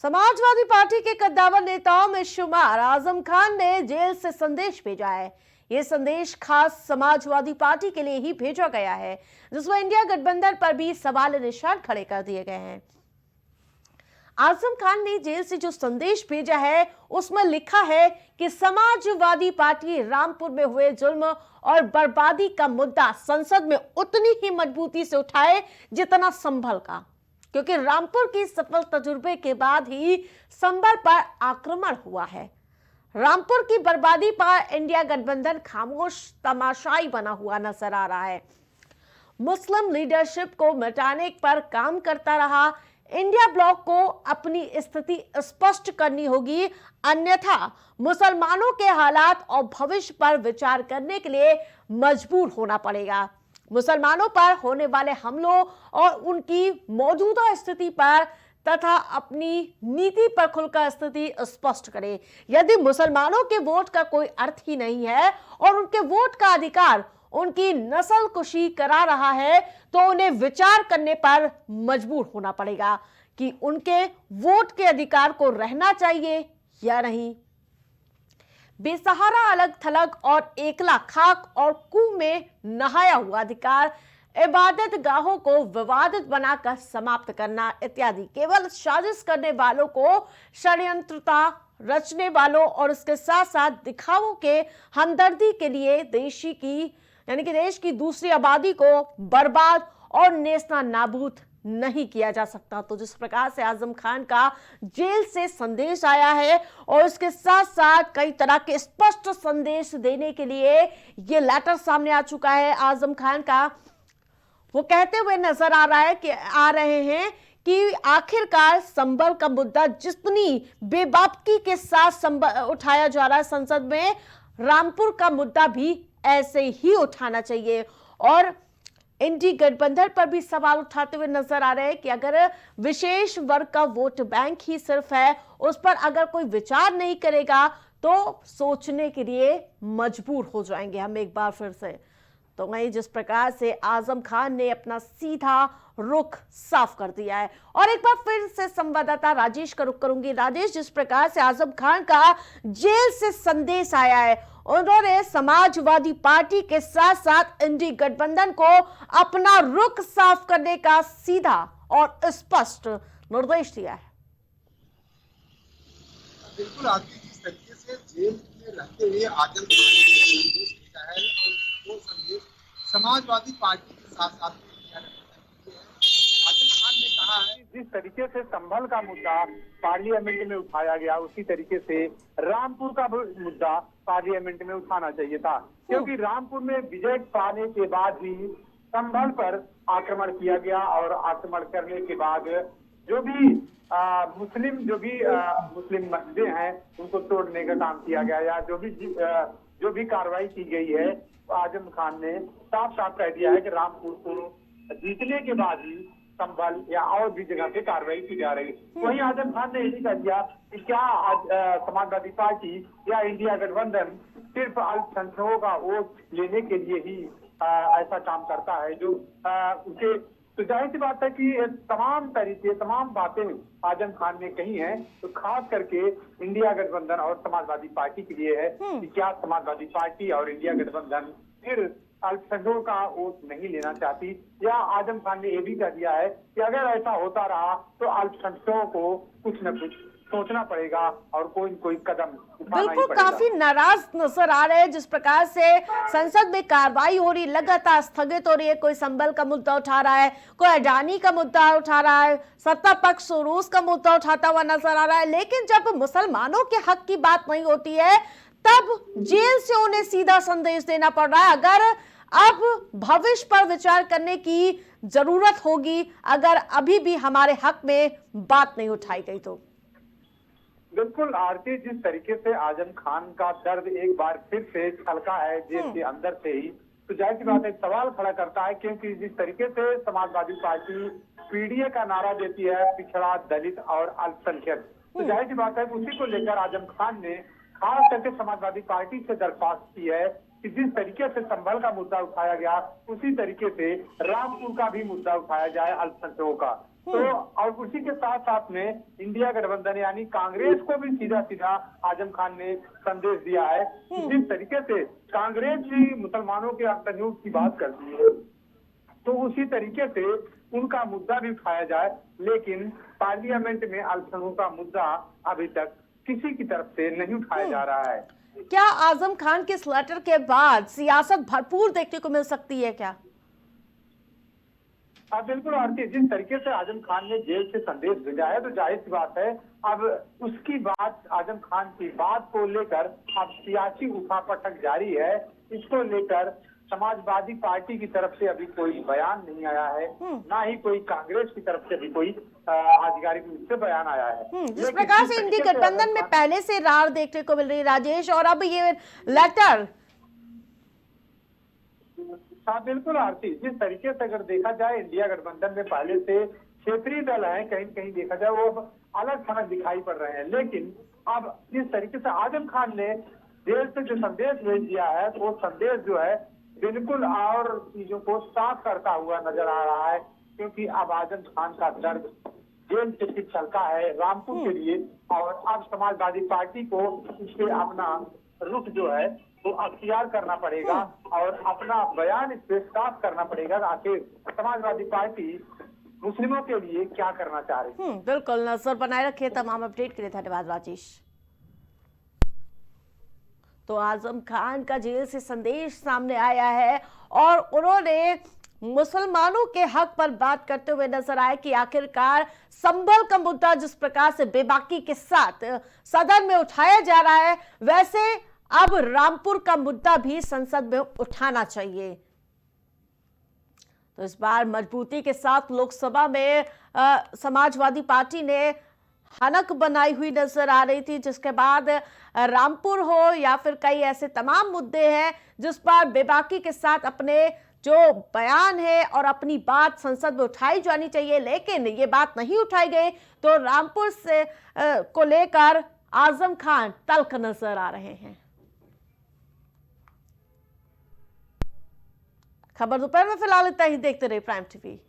Samajwadi party के कद्दावर नेताओं में शुमार आजम खान ने जेल से संदेश भेजा है। यह संदेश खास समाजवादी पार्टी के लिए ही भेजा गया है, जिसमें इंडिया गठबंधन पर भी सवाल निशान खड़े कर दिए गए हैं। आजम खान ने जेल से जो संदेश भेजा है उसमें लिखा है कि समाजवादी पार्टी रामपुर में हुए जुल्म और बर्बादी का मुद्दा संसद में उतनी ही मजबूती से उठाए जितना संभल का, क्योंकि रामपुर की सफल तजुर्बे के बाद ही संभल पर आक्रमण हुआ है। रामपुर की बर्बादी पर इंडिया गठबंधन खामोश तमाशाई बना हुआ नजर आ रहा है। मुस्लिम लीडरशिप को मिटाने पर काम करता रहा। इंडिया ब्लॉक को अपनी स्थिति स्पष्ट करनी होगी, अन्यथा मुसलमानों के हालात और भविष्य पर विचार करने के लिए मजबूर होना पड़ेगा। मुसलमानों पर होने वाले हमलों और उनकी मौजूदा स्थिति पर तथा अपनी नीति पर खुलकर स्थिति स्पष्ट करें। यदि मुसलमानों के वोट का कोई अर्थ ही नहीं है और उनके वोट का अधिकार उनकी नस्लकुशी करा रहा है, तो उन्हें विचार करने पर मजबूर होना पड़ेगा कि उनके वोट के अधिकार को रहना चाहिए या नहीं। बेसहारा अलग थलग और एकला खाक और कुएं में नहाया हुआ अधिकार, इबादत गाहों को विवादित बनाकर समाप्त करना इत्यादि केवल साजिश करने वालों को, षड्यंत्रता रचने वालों और उसके साथ साथ दिखावों के हमदर्दी के लिए देश की दूसरी आबादी को बर्बाद और नेस्ता नाबूद नहीं किया जा सकता। तो जिस प्रकार से आजम खान का जेल से संदेश आया है और उसके साथ साथ कई तरह के स्पष्ट संदेश देने के लिए ये लेटर सामने आ चुका है आजम खान का। वो कहते हुए नजर आ रहे हैं कि आखिरकार संभल का मुद्दा जितनी बेबाकी के साथ उठाया जा रहा है संसद में, रामपुर का मुद्दा भी ऐसे ही उठाना चाहिए। और इंडी गठबंधन पर भी सवाल उठाते हुए नजर आ रहे हैं कि अगर विशेष वर्ग का वोट बैंक ही सिर्फ है, उस पर अगर कोई विचार नहीं करेगा तो सोचने के लिए मजबूर हो जाएंगे हम एक बार फिर से। तो वहीं जिस प्रकार से आजम खान ने अपना सीधा रुख साफ कर दिया है, और एक बार फिर से संवाददाता राजेश का रुख करूंगी। राजेश, जिस प्रकार से आजम खान का जेल से संदेश आया है, उन्होंने समाजवादी पार्टी के साथ साथ इंडी गठबंधन को अपना रुख साफ करने का सीधा और स्पष्ट निर्देश दिया है। बिल्कुल, आखिर जिस तरीके से जेल में रहते हुए आजम खान ने संदेश दिया है और वो संदेश समाजवादी पार्टी के साथ साथ आजम खान ने कहा है, जिस तरीके से संभल का मुद्दा पार्लियामेंट में उठाया गया, उसी तरीके से रामपुर का मुद्दा पार्लियामेंट में उठाना चाहिए था, क्योंकि रामपुर में विजय पाने के बाद ही संभल पर आक्रमण किया गया और आक्रमण करने के बाद जो भी मुस्लिम मस्जिदें हैं उनको तोड़ने का काम किया गया, या जो भी कार्रवाई की गई है, आजम खान ने साफ साफ कह दिया है कि रामपुर को जीतने के बाद ही संभल या और भी जगह पे कार्रवाई की जा रही है। वहीं आजम खान ने यही कह दिया कि क्या समाजवादी पार्टी या इंडिया गठबंधन सिर्फ अल्पसंख्यकों का वोट लेने के लिए ही ऐसा काम करता है, जो उसे तो जाहिर सी बात है कि तमाम बातें आजम खान ने कही हैं, तो खास करके इंडिया गठबंधन और समाजवादी पार्टी के लिए है कि क्या समाजवादी पार्टी और इंडिया गठबंधन फिर अल्पसंख्यकों का वोट नहीं लेना चाहती, या आजम खान ने यह भी कह दिया है कि अगर ऐसा होता रहा तो अल्पसंख्यकों को कुछ न कुछ सोचना पड़ेगा और कोई न कोई कदम उठाना ही बिल्कुल पड़ेगा। काफी नाराज नजर आ रहे हैं जिस प्रकार से संसद में कार्रवाई हो रही, लगातार स्थगित हो रही है। कोई संभल का मुद्दा उठा रहा है, कोई अडानी का मुद्दा उठा रहा है, सत्ता पक्ष रूस का मुद्दा उठाता हुआ नजर आ रहा है, लेकिन जब मुसलमानों के हक की बात नहीं होती है तब जेल से उन्हें सीधा संदेश देना पड़ रहा है। अगर अब भविष्य पर विचार करने की जरूरत होगी, अगर अभी भी हमारे हक में बात नहीं उठाई गई तो। बिल्कुल आरती, जिस तरीके से आजम खान का दर्द एक बार फिर से छलका है जेल के अंदर से ही, तो जाहिर सी बात है सवाल खड़ा करता है, क्योंकि जिस तरीके से समाजवादी पार्टी पीडीए का नारा देती है, पिछड़ा, दलित और अल्पसंख्यक, तो जाहिर सी बात है उसी को लेकर आजम खान ने खास करके समाजवादी पार्टी से दरख्वास्त की है कि जिस तरीके से संभल का मुद्दा उठाया गया, उसी तरीके से रामपुर का भी मुद्दा उठाया जाए अल्पसंख्यकों का। तो और उसी के साथ साथ में इंडिया गठबंधन यानी कांग्रेस को भी सीधा सीधा आजम खान ने संदेश दिया है। जिस तरीके से कांग्रेस भी मुसलमानों के अंतर्युद्ध की बात करती है, तो उसी तरीके से उनका मुद्दा भी उठाया जाए, लेकिन पार्लियामेंट में अल्पसंख्यकों का मुद्दा अभी तक किसी की तरफ से नहीं उठाया जा रहा है। क्या आजम खान के इस लेटर के बाद सियासत भरपूर देखने को मिल सकती है क्या? बिल्कुल आरती, जिस तरीके से आजम खान ने जेल से संदेश भेजा है, तो जाहिर सी बात है अब उसकी बात, आजम खान की बात को लेकर अब सियासी उठापटक जारी है। इसको लेकर समाजवादी पार्टी की तरफ से अभी कोई बयान नहीं आया है, ना ही कोई कांग्रेस की तरफ से भी कोई आधिकारिक रूप से बयान आया है। जिस प्रकार से इंडी गठबंधन में पहले से रार देखने को मिल रही है राजेश, और अब ये लेटर। हाँ बिल्कुल आरती, जिस तरीके से अगर देखा जाए इंडिया गठबंधन में पहले से क्षेत्रीय दल है, कहीं कहीं देखा जाए वो अलग थलग दिखाई पड़ रहे हैं, लेकिन अब जिस तरीके से आजम खान ने जेल से जो संदेश भेज दिया है, तो वो संदेश जो है बिल्कुल और चीजों को साफ करता हुआ नजर आ रहा है। क्योंकि अब आजम खान का दर्द जेल से फिर चलता है रामपुर के लिए, और अब समाजवादी पार्टी को इससे अपना रुख जो है वो अख्तियार करना पड़ेगा और अपना बयान इस पे साफ करना पड़ेगा। आखिर समाजवादी पार्टी मुस्लिमों के लिए क्या करना चाह रही है। बिल्कुल, नजर बनाए रखिए। तमाम अपडेट के लिए धन्यवाद राजेश। तो आजम खान का जेल से संदेश सामने आया है और उन्होंने मुसलमानों के हक पर बात करते हुए नजर आए कि आखिरकार संभल का मुद्दा जिस प्रकार से बेबाकी के साथ सदन में उठाया जा रहा है, वैसे अब रामपुर का मुद्दा भी संसद में उठाना चाहिए। तो इस बार मजबूती के साथ लोकसभा में समाजवादी पार्टी ने हनक बनाई हुई नजर आ रही थी, जिसके बाद रामपुर हो या फिर कई ऐसे तमाम मुद्दे हैं जिस पर बेबाकी के साथ अपने जो बयान है और अपनी बात संसद में उठाई जानी चाहिए, लेकिन ये बात नहीं उठाई गई। तो रामपुर से को लेकर आजम खान तल्ख नजर आ रहे हैं। खबर दोपहर में फिलहाल इतना ही। देखते रहिए प्राइम टीवी।